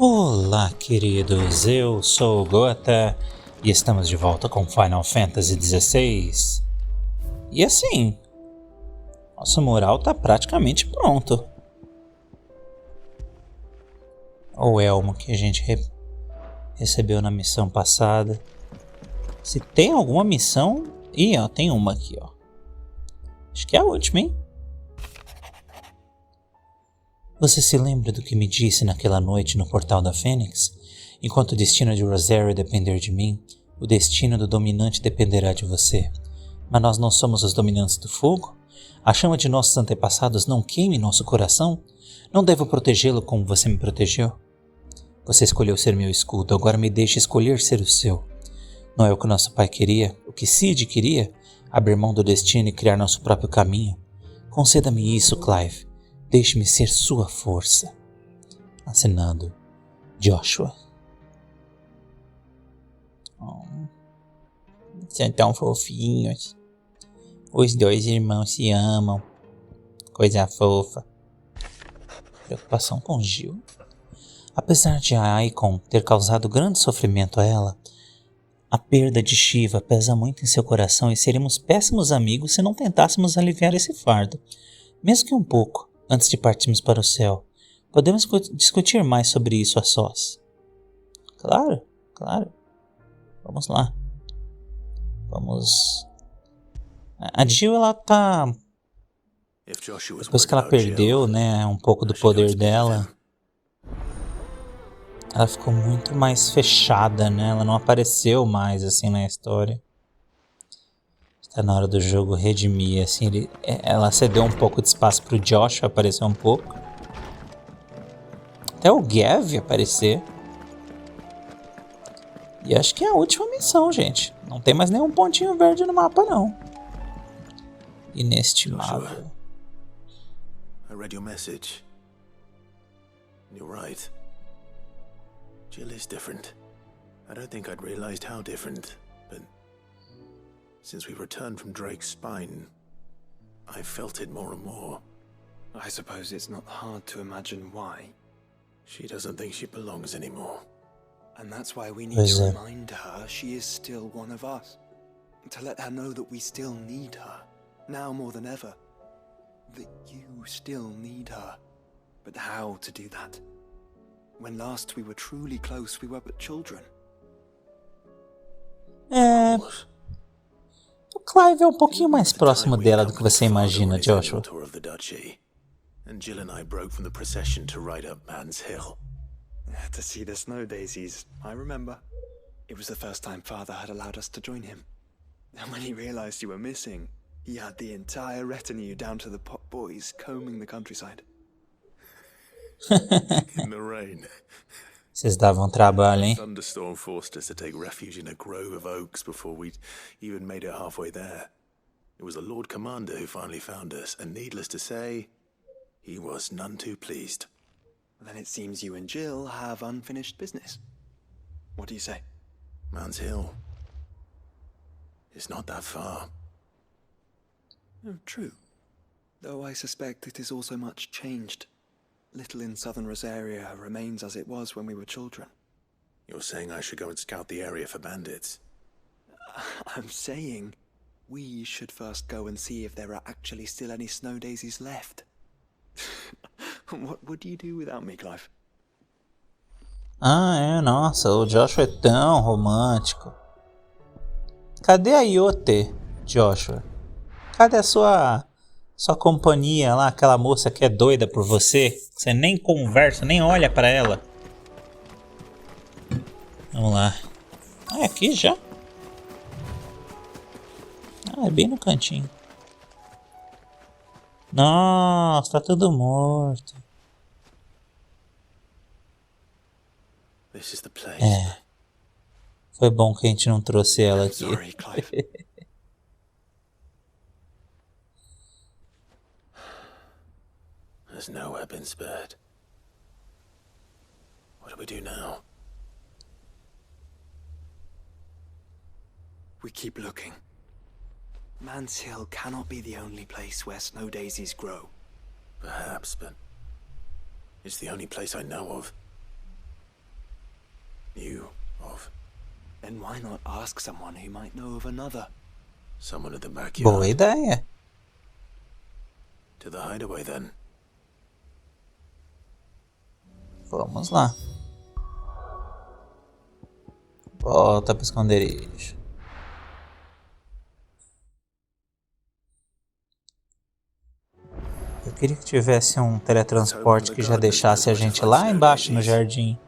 Olá, queridos, eu sou o Gota e estamos de volta com Final Fantasy XVI. E assim, nosso mural tá praticamente pronto. O elmo que a gente recebeu na missão passada. Se tem alguma missão... Ih, ó, tem uma aqui, ó. Acho que é a última, hein? Você se lembra do que me disse naquela noite no Portal da Fênix? Enquanto o destino de Rosario depender de mim, o destino do dominante dependerá de você. Mas nós não somos os dominantes do fogo? A chama de nossos antepassados não queime nosso coração? Não devo protegê-lo como você me protegeu? Você escolheu ser meu escudo, agora me deixe escolher ser o seu. Não é o que nosso pai queria, o que Cid queria? Abrir mão do destino e criar nosso próprio caminho? Conceda-me isso, Clive. Deixe-me ser sua força. Assinado, Joshua. São tão fofinhos. Os dois irmãos se amam. Coisa fofa. Preocupação com Gil. Apesar de a Icon ter causado grande sofrimento a ela, a perda de Shiva pesa muito em seu coração e seríamos péssimos amigos se não tentássemos aliviar esse fardo, mesmo que um pouco. Antes de partirmos para o céu, podemos discutir mais sobre isso a sós. Claro, claro. Vamos lá. Vamos... A Jill, ela tá... Depois que ela perdeu, né, um pouco do poder dela, ela ficou muito mais fechada, né? Ela não apareceu mais, assim, na história. Está na hora do jogo redimir, assim, ela cedeu um pouco de espaço pro Josh aparecer um pouco. Até o Gav aparecer. E acho que é a última missão, gente. Não tem mais nenhum pontinho verde no mapa, não. Inestimável. I read your message. You're right. Jill is different. I don't think I'd realized how different, but since we returned from Drake's spine, I've felt it more and more. I suppose it's not hard to imagine why. She doesn't think she belongs anymore. And that's why we need to remind her she is still one of us. To let her know that we still need her, now more than ever. That you still need her. But how to do that? When last we were truly close, we were but children. O Clive é um pouquinho mais próximo dela do que você imagina, Joshua. And Jill and I broke from the procession to ride up Man's Hill. To see the snow daisies, I remember. It was the first time Father had allowed us to join him. And when he realized you were missing, he had the entire retinue down to the pot boys combing the countryside. In the rain. Vocês davam trabalho, hein? A thunderstorm forced us to take refuge in a grove of oaks before we'd even made it halfway there. It was the Lord Commander who finally found us, and needless to say, he was none too pleased. Then it seems you and Jill have unfinished business. What do you say? Man's Hill. It's not that far. Oh, true. Though I suspect it is also much changed. Little in southern Rosaria remains as it was when we were children. You're saying I should go and scout the area for bandits? I'm saying we should first go and see if there are actually still any snow daisies left. What would you do without me, Clive? Nossa, o Joshua é tão romântico. Cadê a Yote, Joshua? Cadê a sua companhia lá, aquela moça que é doida por você? Você nem conversa, nem olha pra ela. Vamos lá. É aqui já? É bem no cantinho. Nossa, tá tudo morto. This is the place. Foi bom que a gente não trouxe ela aqui. Sorry, Clive. There's nowhere been spared. What do we do now? We keep looking. Man's Hill cannot be the only place where snow daisies grow. Perhaps, but it's the only place I know of. knew of. Then why not ask someone who might know of another? Someone at the backyard. Boa ideia. To the hideaway, then. Vamos lá. Volta para o esconderijo. Eu queria que tivesse um teletransporte que já deixasse a gente lá embaixo no jardim.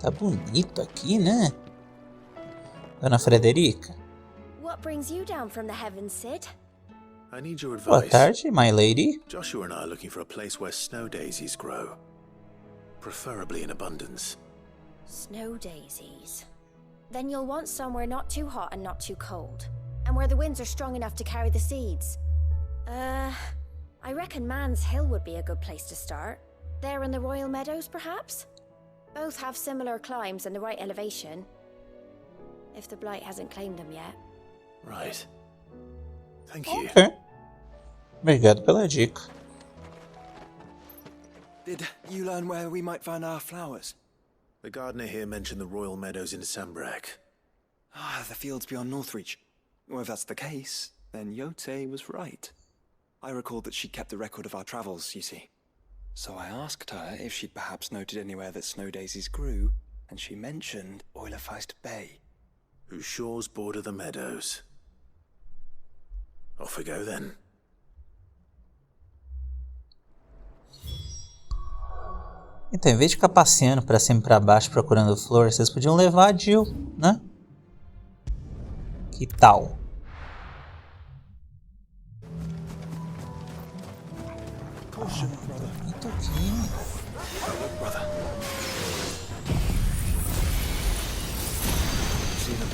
Tá bonito aqui, né? Dona Frederica. What brings you down from the heavens, Sid? I need your Boa advice. tarde, my lady. Joshua and I are looking for a place where snow daisies grow. Preferably in abundance. Snow daisies. Then you'll want somewhere not too hot and not too cold. And where the winds are strong enough to carry the seeds. I reckon Man's Hill would be a good place to start. There in the Royal Meadows, perhaps? Both have similar climbs and the right elevation. If the Blight hasn't claimed them yet. Right. Thank you. Ok. Obrigado pela dica. Did you learn where we might find our flowers? The gardener here mentioned the Royal Meadows in Sambrak. Ah, the fields beyond Northreach. Well, if that's the case, then Yote was right. I recalled that she kept the record of our travels, you see. So I asked her if she'd perhaps noted anywhere that snow daisies grew, and she mentioned Oilefeist Bay. Whose shores border the meadows. Off we go then. Então, em vez de ficar passeando pra cima e pra baixo procurando flores, vocês podiam levar a Jill, né? Que tal? Bonito aqui. Brother. See them?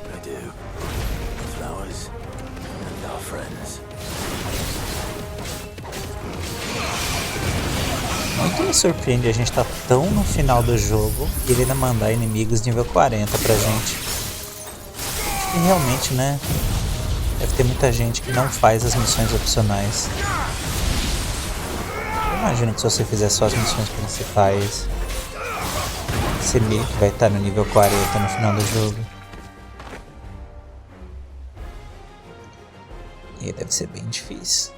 I do. Flowers and our friends. Muito me surpreende a gente tá tão no final do jogo e ele ainda mandar inimigos nível 40 pra gente. Acho que realmente, né? Deve ter muita gente que não faz as missões opcionais. Eu imagino que se você fizer só as missões principais, você meio que vai estar no nível 40 no final do jogo. E deve ser bem difícil.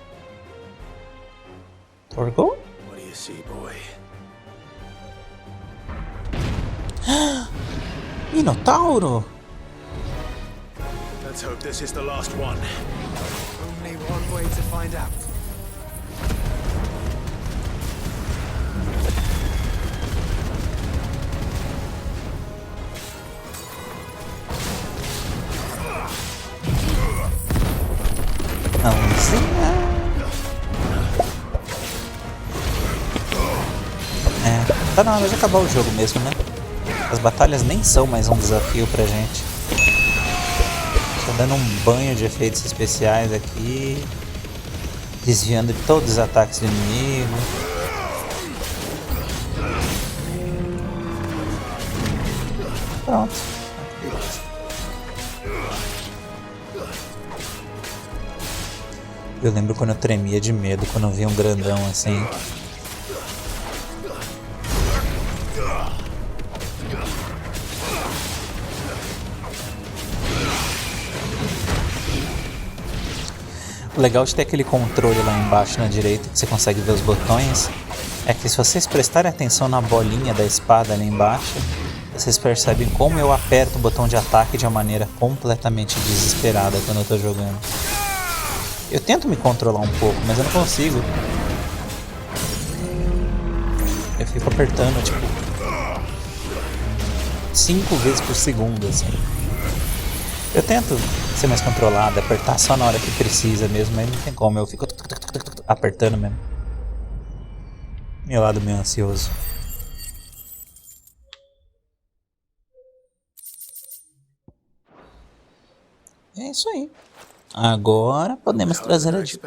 Torgou? What do you see, boy? Minotauro! Let's hope this is the last one. Only one way to find out. Mãozinha! É, tá na hora de acabar o jogo mesmo, né? As batalhas nem são mais um desafio pra gente. Tô dando um banho de efeitos especiais aqui, desviando de todos os ataques do inimigo. Pronto. Eu lembro quando eu tremia de medo quando eu via um grandão assim. O legal de ter aquele controle lá embaixo na direita, que você consegue ver os botões, é que se vocês prestarem atenção na bolinha da espada ali embaixo, vocês percebem como eu aperto o botão de ataque de uma maneira completamente desesperada quando eu tô jogando. Eu tento me controlar um pouco, mas eu não consigo. Eu fico apertando, tipo, 5 vezes por segundo, assim. Eu tento ser mais controlado, apertar só na hora que precisa mesmo, mas não tem como, eu fico apertando mesmo. Meu lado meio ansioso. É isso aí. Agora podemos trazer a Jill.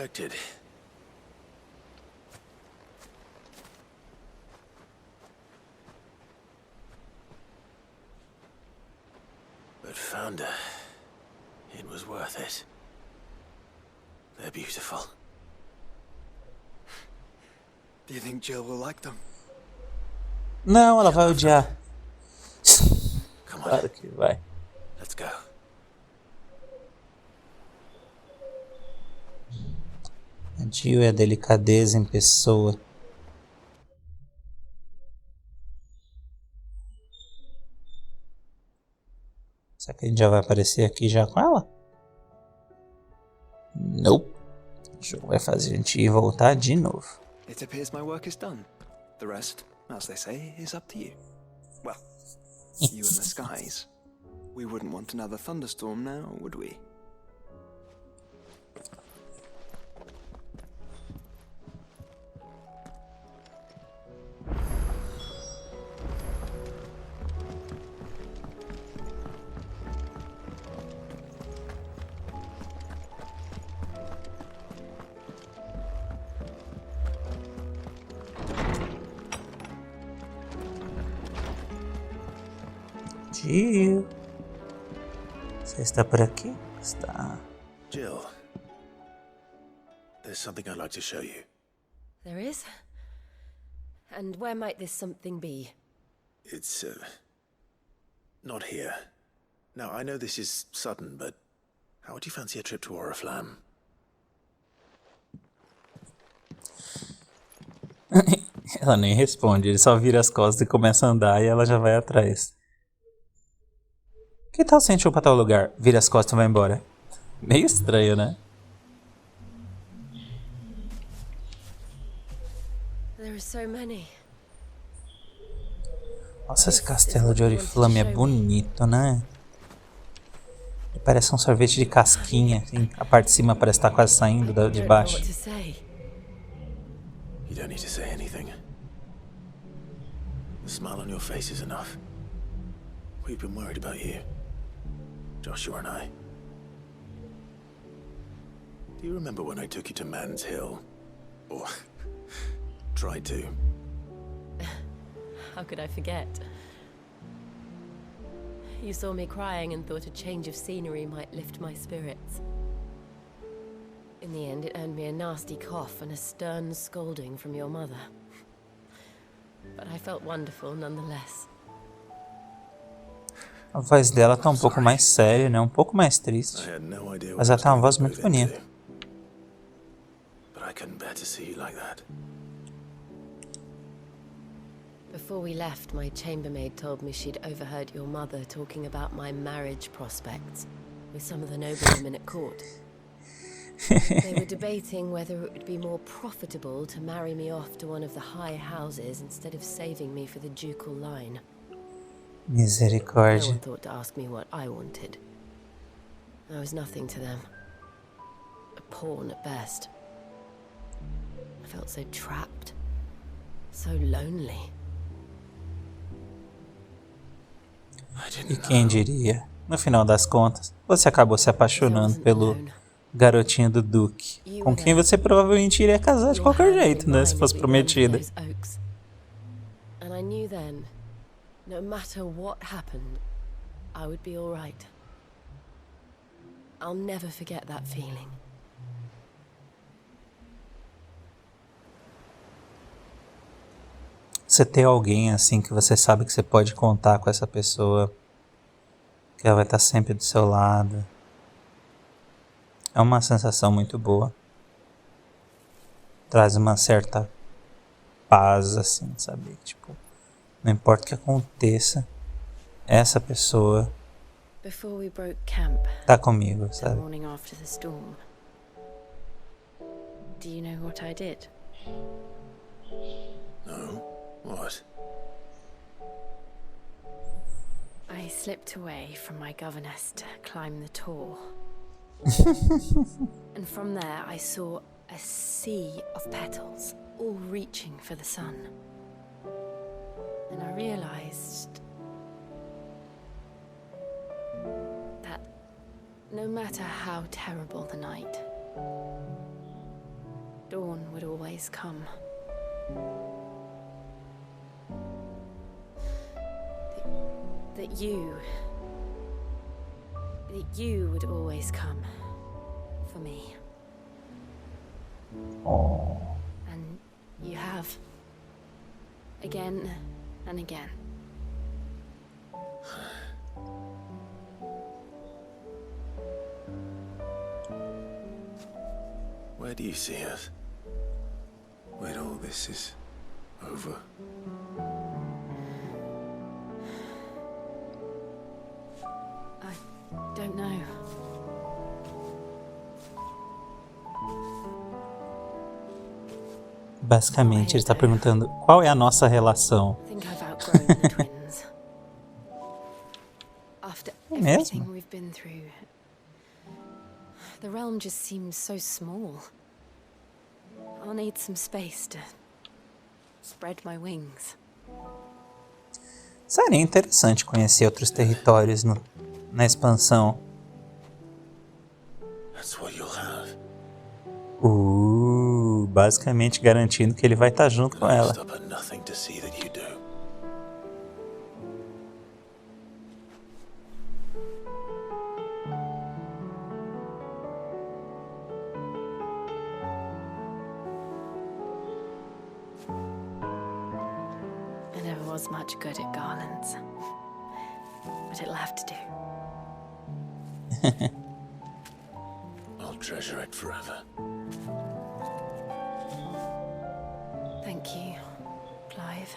But found her. It was worth it. They're beautiful. Do you think Jill will like them? Não, ela vai odiar. Come on, Claro que vai. let's go. A Jill é a delicadeza em pessoa. Será que a gente já vai aparecer aqui já com ela? Nope. O jogo vai fazer a gente ir voltar de novo. It appears my work is done. The rest, as they say, is up to you. Well, you and the skies. We wouldn't want another thunderstorm now, would we? Jill. Você está por aqui? Está. Jill, there's something I'd like to show you. There is? And where might this something be? It's, not here. Now, I know this is sudden, but how would you fancy a trip to Oriflamme? Ela nem responde, ele só vira as costas e começa a andar e ela já vai atrás. Que tal se a gente for pra tal lugar? Vira as costas e vai embora. Meio estranho, né? There are so many. Nossa, esse castelo de Oriflamme é bonito, né? Ele parece um sorvete de casquinha, assim. A parte de cima parece estar quase saindo de Don't know baixo. what to say. You don't need to say anything. The smile on your face is enough. We've been worried about you, Joshua and I. Do you remember when I took you to Man's Hill? Or tried to? How could I forget? You saw me crying and thought a change of scenery might lift my spirits. In the end, it earned me a nasty cough and a stern scolding from your mother. But I felt wonderful nonetheless. A voz dela tá um pouco mais séria, né? Um pouco mais triste. I had no idea Mas what I ela was tá uma gonna voz move muito bonita. into. But I couldn't bear to see you like that. Before we left, my chambermaid told me she'd overheard your mother talking about my marriage prospects with some of the noblewomen at court. They were debating whether it would be more profitable to marry me off to one of the high houses instead of saving me for the ducal line. No Misericórdia. one thought to ask me what I wanted. I was nothing to them. A pawn at best. I felt so trapped. So lonely. I E didn't quem know. diria? No final das contas, você acabou se apaixonando pelo garotinho do Duque, com quem você provavelmente iria casar de qualquer jeito, né? Se fosse prometida. And I knew then, no matter what happened, I would be all right. I'll never forget that feeling. Você ter alguém assim que você sabe que você pode contar com essa pessoa, que ela vai estar sempre do seu lado. É uma sensação muito boa. Traz uma certa paz, assim, sabe? Tipo, não importa o que aconteça, essa pessoa Before we broke camp, tá comigo, the sabe? morning after the storm, do you know what I did? No? What? I slipped away from my governess to climb the tor. And from there I saw a sea of petals, all reaching for the sun. And I realized that no matter how terrible the night, dawn would always come. That you would always come for me. Oh. And you have. Again and again. Where do you see us? When all this is over? I don't know. Basicamente, ele está perguntando qual é a nossa relação. I think I've outgrown the twins. After everything we've been through, the realm just seems so small. I'll need some space to spread my wings. Seria interessante conhecer outros territórios na expansão. That's what you'll have. Basicamente garantindo que ele vai estar junto com ela. Stop at nothing to see that you do. I never was much good at garlands, but it'll have to do. I'll treasure it forever. Thank you, Clive.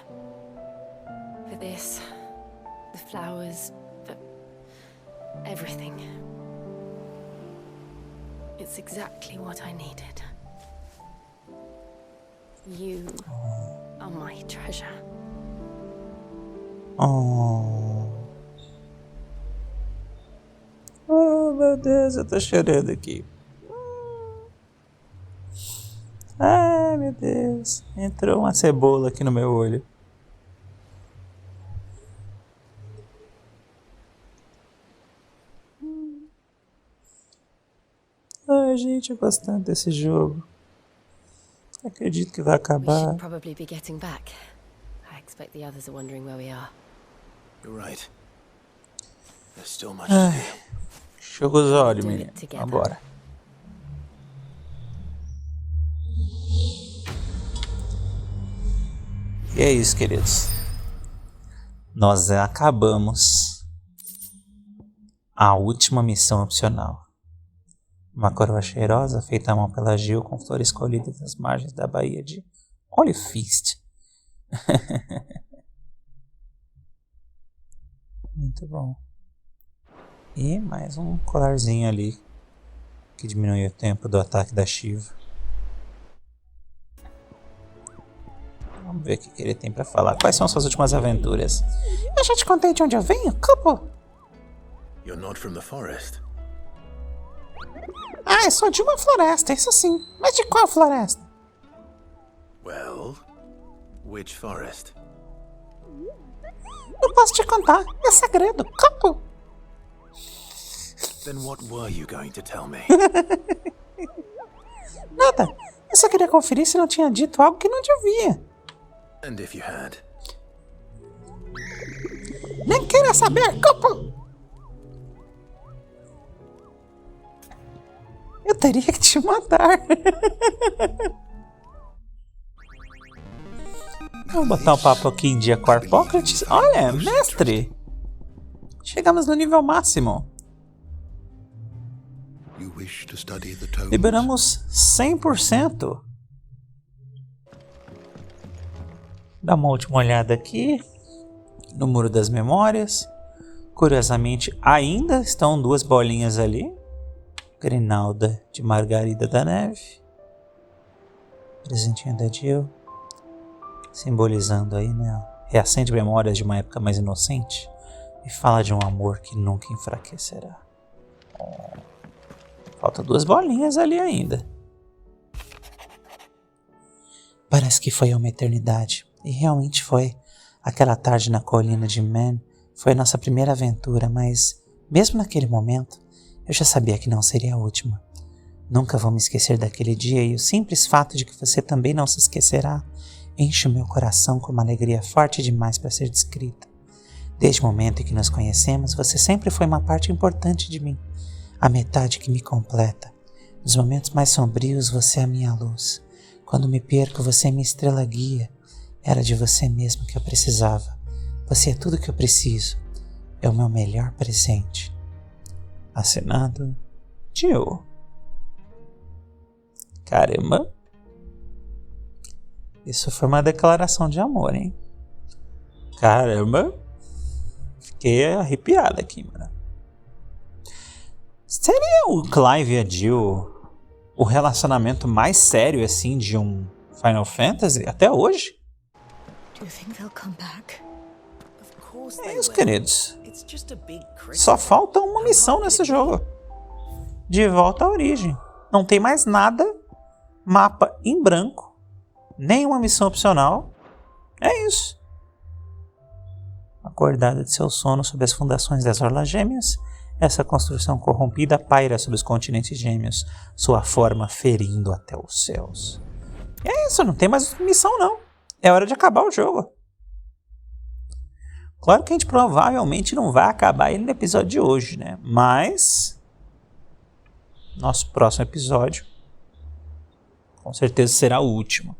For this, the flowers, for everything. It's exactly what I needed. You are my treasure. Oh, meu Deus, eu tô chorando aqui. Ai, meu Deus. Entrou uma cebola aqui no meu olho. Ai, gente, eu gosto tanto desse jogo. Acredito que vai We acabar. should probably be getting back. I expect the others are wondering where we are. You're right. There's still much to do. Enxuga os olhos, menino. Vambora. E é isso, queridos. Nós acabamos a última missão opcional. Uma coroa cheirosa feita à mão pela Gil com flores colhidas nas margens da baía de Holy Feast. Muito bom. E mais um colarzinho ali que diminui o tempo do ataque da Shiva. Vamos ver o que ele tem pra falar. Quais são suas últimas aventuras? Eu já te contei de onde eu venho, campo? You're not from the forest. Ah, eu sou de uma floresta, isso sim. Mas de qual floresta? Well, which forest? Não posso te contar, é segredo, campo. Then what were you going to tell me? Nada, eu só queria conferir se não tinha dito algo que não devia. And if you had? Nem queria saber, campo. Eu teria que te matar. Vamos botar um papo aqui em dia com Harpócrates. Olha, mestre! Chegamos no nível máximo. Liberamos 100%. Dá uma última olhada aqui no muro das memórias. Curiosamente, ainda estão duas bolinhas ali. Grinalda de Margarida da Neve. Presentinho da Jill. Simbolizando aí, né? Reacende memórias de uma época mais inocente. E fala de um amor que nunca enfraquecerá. Oh. Falta duas bolinhas ali ainda. Parece que foi uma eternidade. E realmente foi. Aquela tarde na colina de Man foi a nossa primeira aventura, mas mesmo naquele momento, eu já sabia que não seria a última. Nunca vou me esquecer daquele dia e o simples fato de que você também não se esquecerá enche o meu coração com uma alegria forte demais para ser descrita. Desde o momento em que nos conhecemos, você sempre foi uma parte importante de mim, a metade que me completa. Nos momentos mais sombrios, você é a minha luz. Quando me perco, você é minha estrela guia. Era de você mesmo que eu precisava. Você é tudo que eu preciso. É o meu melhor presente. Assinado, Choro. Caramba. Isso foi uma declaração de amor, hein? Caramba. Fiquei arrepiado aqui, mano. Seria o Clive e a Jill o relacionamento mais sério, assim, de um Final Fantasy até hoje? É isso, queridos. Só falta uma missão nesse jogo. De volta à origem. Não tem mais nada. Mapa em branco. Nenhuma missão opcional. É isso. Acordada de seu sono sob as fundações das Orlas Gêmeas, essa construção corrompida paira sobre os continentes gêmeos, sua forma ferindo até os céus. É isso, não tem mais missão não. É hora de acabar o jogo. Claro que a gente provavelmente não vai acabar ele no episódio de hoje, né? Mas nosso próximo episódio com certeza será o último.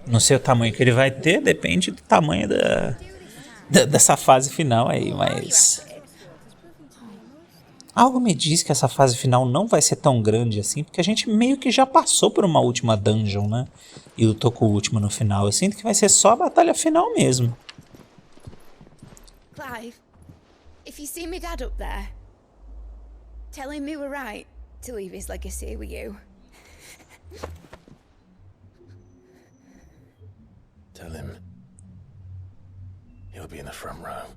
Não sei o tamanho que ele vai ter, depende do tamanho dessa fase final aí, mas algo me diz que essa fase final não vai ser tão grande assim, porque a gente meio que já passou por uma última dungeon, né? E lutou com o último no final. Eu sinto que vai ser só a batalha final mesmo. Clive, if you see my dad up there, tell him we were right to leave his legacy with you. Tell him he'll be in the front row.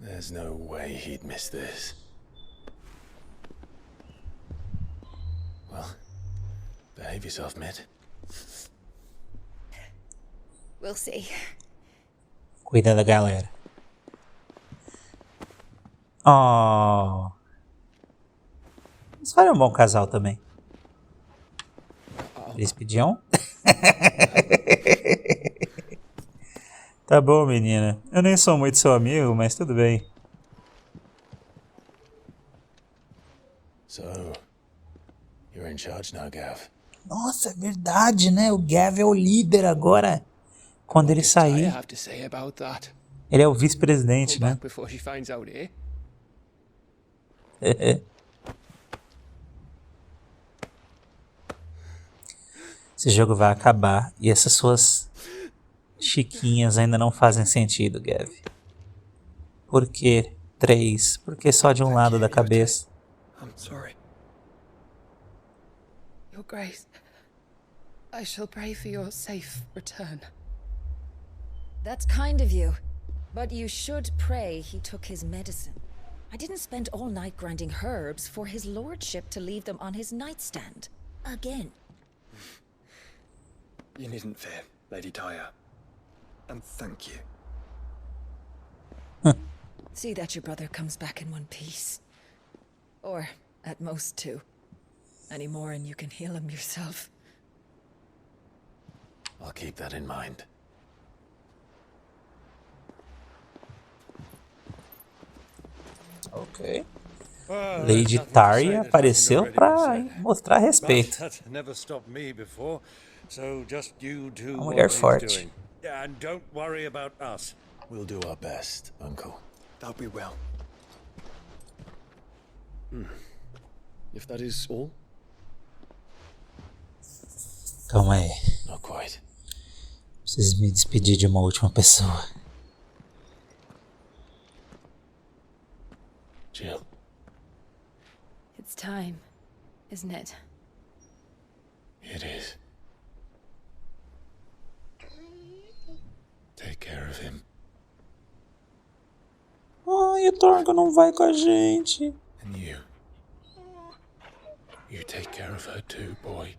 There's no way he'd miss this. Well, behave yourself, Mid. We'll see. Cuida da galera. Oh. Eles foram um bom casal também. Despediam? Tá bom, menina. Eu nem sou muito seu amigo, mas tudo bem. So, you're in charge now, Gav. Nossa, é verdade, né? O Gav é o líder agora. Quando ele sair, ele é o vice-presidente, né? Esse jogo vai acabar e essas suas chiquinhas ainda não fazem sentido, Gav. Por que 3? Por que só de um lado da cabeça? I'm sorry. Your Grace, I shall pray for your safe return. That's kind of you. But you should pray he took his medicine. I didn't spend all night grinding herbs for his lordship to leave them on his nightstand. Again. You needn't fear, Lady Tyre. And thank you. See that your brother comes back in one piece. Or, at most, 2. Any more and you can heal him yourself. I'll keep that in mind. Ok. Lady Tyre apareceu para mostrar respeito. Uma mulher forte. And don't worry about us. We'll do our best, Uncle. That'll be well. If that is all? Calma aí. Not quite. Preciso me despedir de uma última pessoa. Jill. It's time, isn't it? It is. Take care of him. Ai, a Torga não vai com a gente. And you. You take care of her too, boy.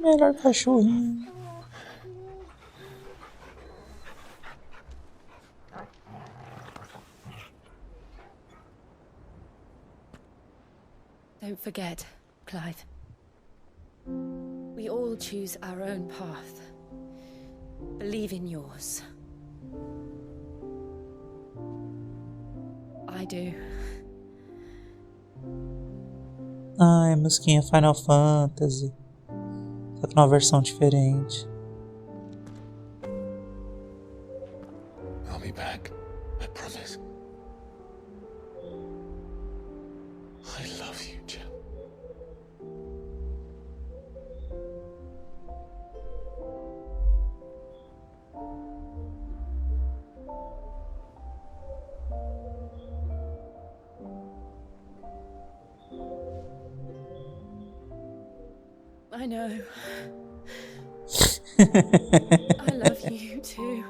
Melhor cachorrinho. Don't forget, Clive. We all choose our own path. Believe in yours. I do. Ai, musiquinha Final Fantasy. Só que numa versão diferente. I'll be back. I promise. I love you, Jill. I know. I love you too.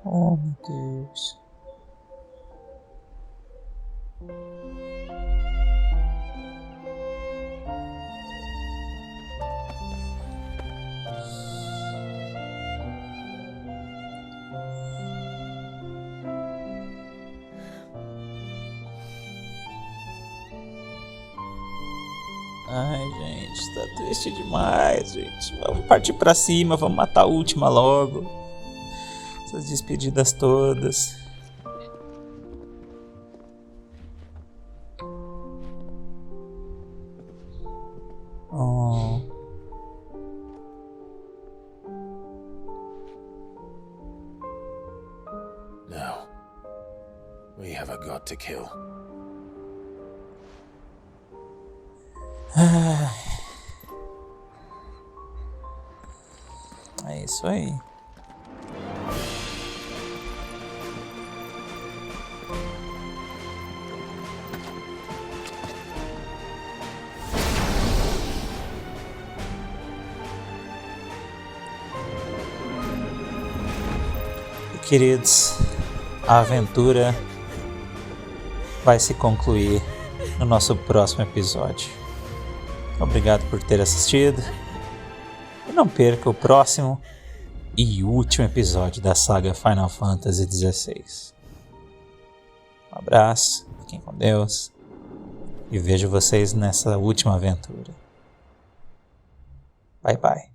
Oh, meu Deus. Ai, gente, tá triste demais, gente. Vamos partir pra cima, vamos matar a última logo. Essas despedidas todas. Oh. Now, we have a god to kill. É isso aí. E, queridos, a aventura vai se concluir no nosso próximo episódio. Obrigado por ter assistido. E não perca o próximo e último episódio da saga Final Fantasy XVI. Um abraço, fiquem com Deus e vejo vocês nessa última aventura. Bye bye.